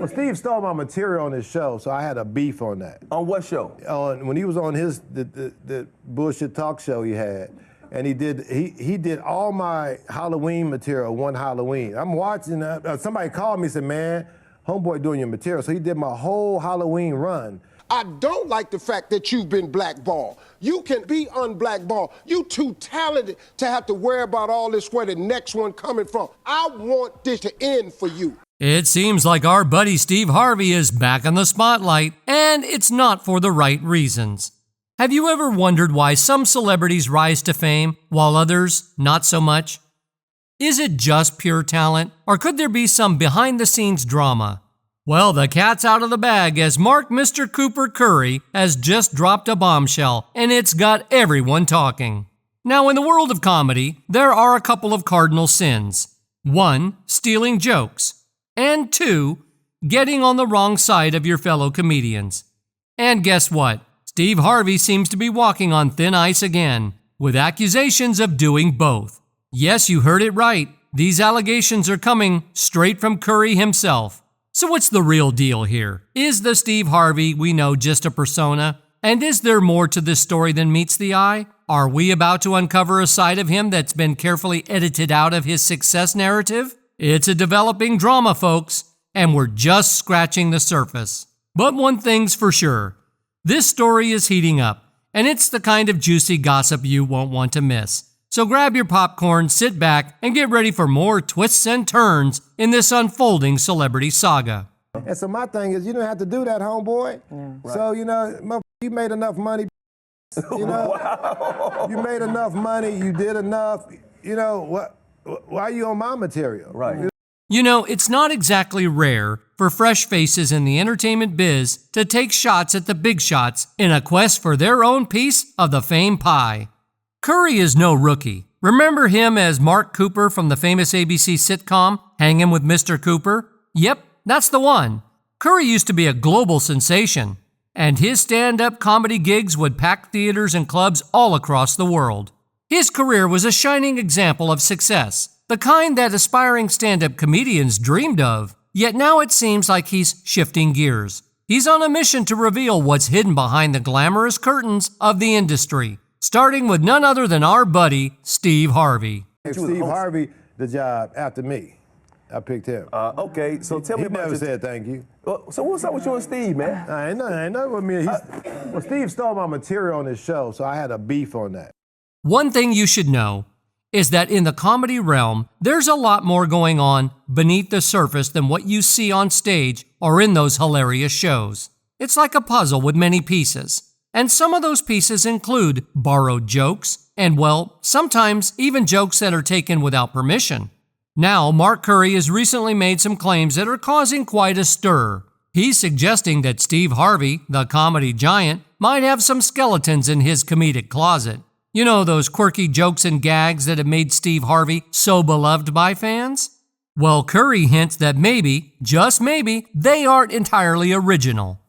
Well, Steve stole my material on his show, so I had a beef on that. On what show? When he was on the bullshit talk show he had, and he did all my Halloween material one Halloween. I'm watching, somebody called me and said, man, homeboy doing your material. So he did my whole Halloween run. I don't like the fact that you've been blackballed. You can be unblackballed. You too talented to have to worry about all this where the next one coming from. I want this to end for you. It seems like our buddy Steve Harvey is back in the spotlight, and it's not for the right reasons. Have you ever wondered why some celebrities rise to fame while others not so much? Is it just pure talent, or could there be some behind-the-scenes drama? Well, the cat's out of the bag as Mr. Cooper Curry has just dropped a bombshell, and it's got everyone talking. Now, in the world of comedy, there are a couple of cardinal sins. 1, stealing jokes. And 2, getting on the wrong side of your fellow comedians. And guess what? Steve Harvey seems to be walking on thin ice again, with accusations of doing both. Yes, you heard it right. These allegations are coming straight from Curry himself. So what's the real deal here? Is the Steve Harvey we know just a persona? And is there more to this story than meets the eye? Are we about to uncover a side of him that's been carefully edited out of his success narrative? It's a developing drama, folks, and we're just scratching the surface. But one thing's for sure. This story is heating up, and it's the kind of juicy gossip you won't want to miss. So grab your popcorn, sit back, and get ready for more twists and turns in this unfolding celebrity saga. And so my thing is, you don't have to do that, homeboy. Yeah. Right. So, you made enough money, wow. You made enough money, you did enough, why are you on my material? Right. It's not exactly rare for fresh faces in the entertainment biz to take shots at the big shots in a quest for their own piece of the fame pie. Curry is no rookie. Remember him as Mark Cooper from the famous ABC sitcom, Hanging with Mr. Cooper? Yep, that's the one. Curry used to be a global sensation, and his stand-up comedy gigs would pack theaters and clubs all across the world. His career was a shining example of success, the kind that aspiring stand-up comedians dreamed of. Yet now it seems like he's shifting gears. He's on a mission to reveal what's hidden behind the glamorous curtains of the industry, starting with none other than our buddy, Steve Harvey. Steve Harvey, the job after me. I picked him. Okay, so tell me about He never said thank you. So what's up with you and Steve, man? Ain't nothing with me. Well, Steve stole my material on his show, so I had a beef on that. One thing you should know is that in the comedy realm, there's a lot more going on beneath the surface than what you see on stage or in those hilarious shows. It's like a puzzle with many pieces. And some of those pieces include borrowed jokes, and well, sometimes even jokes that are taken without permission. Now, Mark Curry has recently made some claims that are causing quite a stir. He's suggesting that Steve Harvey, the comedy giant, might have some skeletons in his comedic closet. You know, those quirky jokes and gags that have made Steve Harvey so beloved by fans? Well, Curry hints that maybe, just maybe, they aren't entirely original.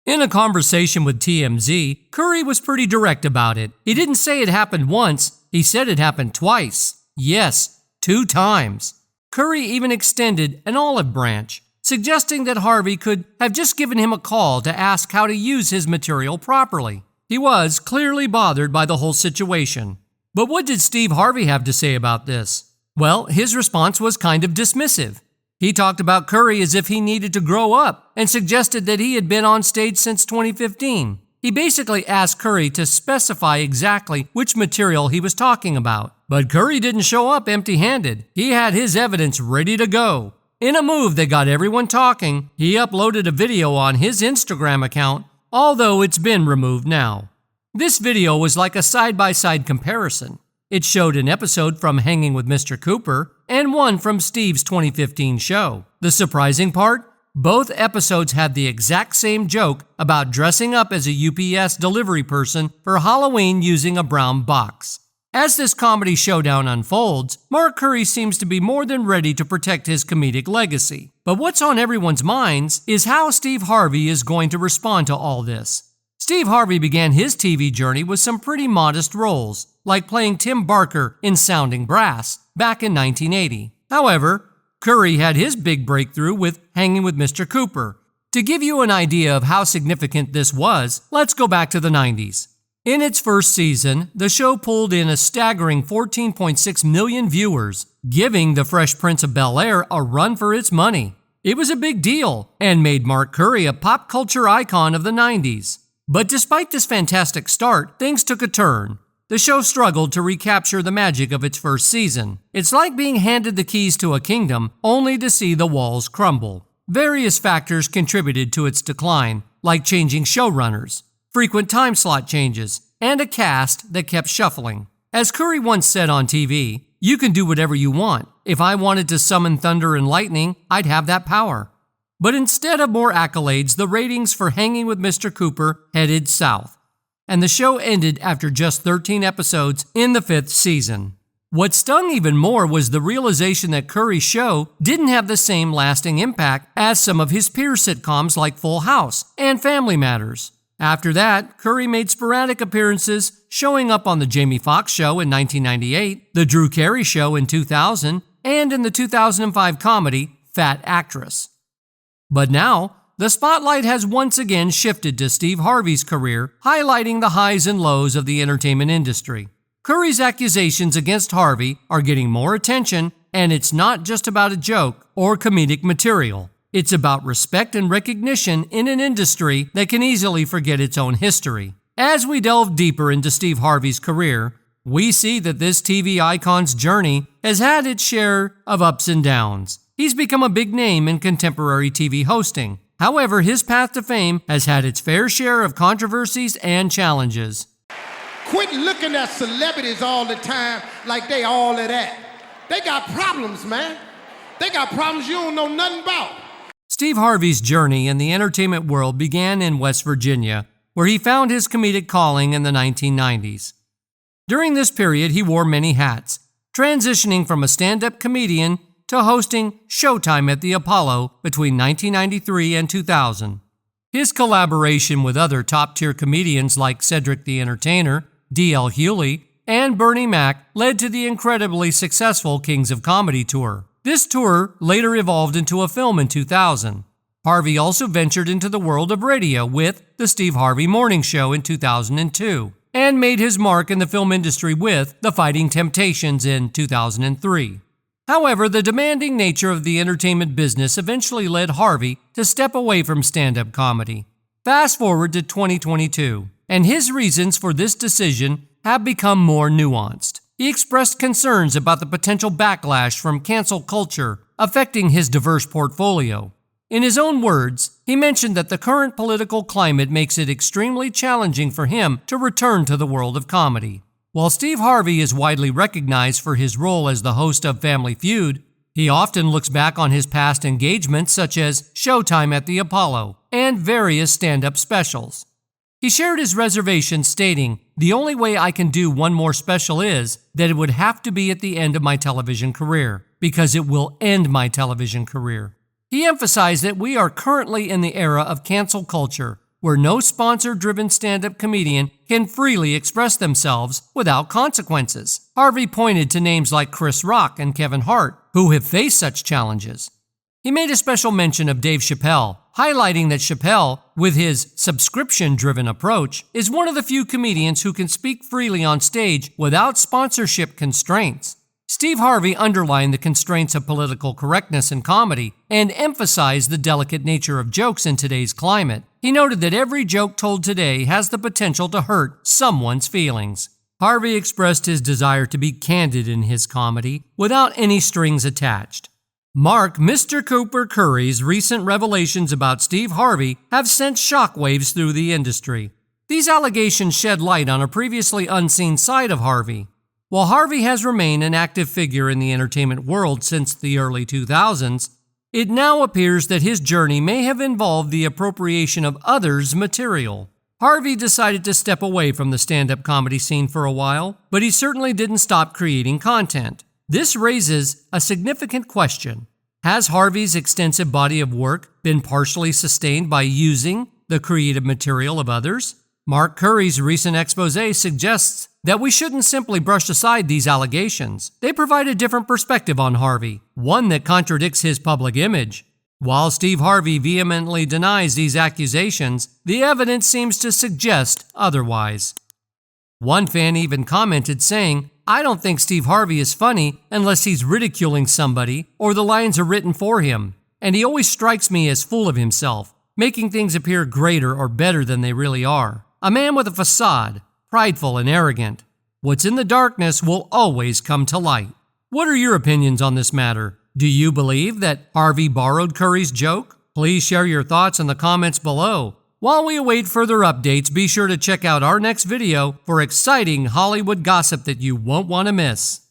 In a conversation with TMZ, Curry was pretty direct about it. He didn't say it happened once, he said it happened twice. Yes, 2 times. Curry even extended an olive branch, suggesting that Harvey could have just given him a call to ask how to use his material properly. He was clearly bothered by the whole situation. But what did Steve Harvey have to say about this? Well, his response was kind of dismissive. He talked about Curry as if he needed to grow up and suggested that he had been on stage since 2015. He basically asked Curry to specify exactly which material he was talking about. But Curry didn't show up empty-handed. He had his evidence ready to go. In a move that got everyone talking, he uploaded a video on his Instagram account, although it's been removed now. This video was like a side-by-side comparison. It showed an episode from Hanging with Mr. Cooper and one from Steve's 2015 show. The surprising part? Both episodes had the exact same joke about dressing up as a UPS delivery person for Halloween using a brown box. As this comedy showdown unfolds, Mark Curry seems to be more than ready to protect his comedic legacy. But what's on everyone's minds is how Steve Harvey is going to respond to all this. Steve Harvey began his TV journey with some pretty modest roles, like playing Tim Barker in Sounding Brass back in 1980. However, Curry had his big breakthrough with Hanging with Mr. Cooper. To give you an idea of how significant this was, let's go back to the 90s. In its first season, the show pulled in a staggering 14.6 million viewers, giving The Fresh Prince of Bel-Air a run for its money. It was a big deal and made Mark Curry a pop culture icon of the 90s. But despite this fantastic start, things took a turn. The show struggled to recapture the magic of its first season. It's like being handed the keys to a kingdom only to see the walls crumble. Various factors contributed to its decline, like changing showrunners, frequent time slot changes, and a cast that kept shuffling. As Curry once said on TV, "You can do whatever you want. If I wanted to summon thunder and lightning, I'd have that power." But instead of more accolades, the ratings for Hanging with Mr. Cooper headed south, and the show ended after just 13 episodes in the 5th season. What stung even more was the realization that Curry's show didn't have the same lasting impact as some of his peer sitcoms like Full House and Family Matters. After that, Curry made sporadic appearances, showing up on The Jamie Foxx Show in 1998, The Drew Carey Show in 2000, and in the 2005 comedy Fat Actress. But now, the spotlight has once again shifted to Steve Harvey's career, highlighting the highs and lows of the entertainment industry. Curry's accusations against Harvey are getting more attention, and it's not just about a joke or comedic material. It's about respect and recognition in an industry that can easily forget its own history. As we delve deeper into Steve Harvey's career, we see that this TV icon's journey has had its share of ups and downs. He's become a big name in contemporary TV hosting. However, his path to fame has had its fair share of controversies and challenges. Quit looking at celebrities all the time like they all of that. They got problems, man. They got problems you don't know nothing about. Steve Harvey's journey in the entertainment world began in West Virginia, where he found his comedic calling in the 1990s. During this period, he wore many hats, transitioning from a stand-up comedian to hosting Showtime at the Apollo between 1993 and 2000. His collaboration with other top-tier comedians like Cedric the Entertainer, D.L. Hewley, and Bernie Mac led to the incredibly successful Kings of Comedy tour. This tour later evolved into a film in 2000. Harvey also ventured into the world of radio with The Steve Harvey Morning Show in 2002, and made his mark in the film industry with The Fighting Temptations in 2003. However, the demanding nature of the entertainment business eventually led Harvey to step away from stand-up comedy. Fast forward to 2022, and his reasons for this decision have become more nuanced. He expressed concerns about the potential backlash from cancel culture affecting his diverse portfolio. In his own words, he mentioned that the current political climate makes it extremely challenging for him to return to the world of comedy. While Steve Harvey is widely recognized for his role as the host of Family Feud, he often looks back on his past engagements such as Showtime at the Apollo and various stand-up specials. He shared his reservations stating, "The only way I can do one more special is that it would have to be at the end of my television career, because it will end my television career." He emphasized that we are currently in the era of cancel culture, where no sponsor-driven stand-up comedian can freely express themselves without consequences. Harvey pointed to names like Chris Rock and Kevin Hart, who have faced such challenges. He made a special mention of Dave Chappelle, highlighting that Chappelle, with his subscription-driven approach, is one of the few comedians who can speak freely on stage without sponsorship constraints. Steve Harvey underlined the constraints of political correctness in comedy and emphasized the delicate nature of jokes in today's climate. He noted that every joke told today has the potential to hurt someone's feelings. Harvey expressed his desire to be candid in his comedy without any strings attached. Mark Mr. Cooper Curry's recent revelations about Steve Harvey have sent shockwaves through the industry. These allegations shed light on a previously unseen side of Harvey. While Harvey has remained an active figure in the entertainment world since the early 2000s, it now appears that his journey may have involved the appropriation of others' material. Harvey decided to step away from the stand-up comedy scene for a while, but he certainly didn't stop creating content. This raises a significant question. Has Harvey's extensive body of work been partially sustained by using the creative material of others? Mark Curry's recent expose suggests that we shouldn't simply brush aside these allegations. They provide a different perspective on Harvey, one that contradicts his public image. While Steve Harvey vehemently denies these accusations, the evidence seems to suggest otherwise. One fan even commented saying, "I don't think Steve Harvey is funny unless he's ridiculing somebody or the lines are written for him, and he always strikes me as full of himself, making things appear greater or better than they really are. A man with a facade, prideful and arrogant. What's in the darkness will always come to light." What are your opinions on this matter? Do you believe that Harvey borrowed Curry's joke? Please share your thoughts in the comments below. While we await further updates, be sure to check out our next video for exciting Hollywood gossip that you won't want to miss.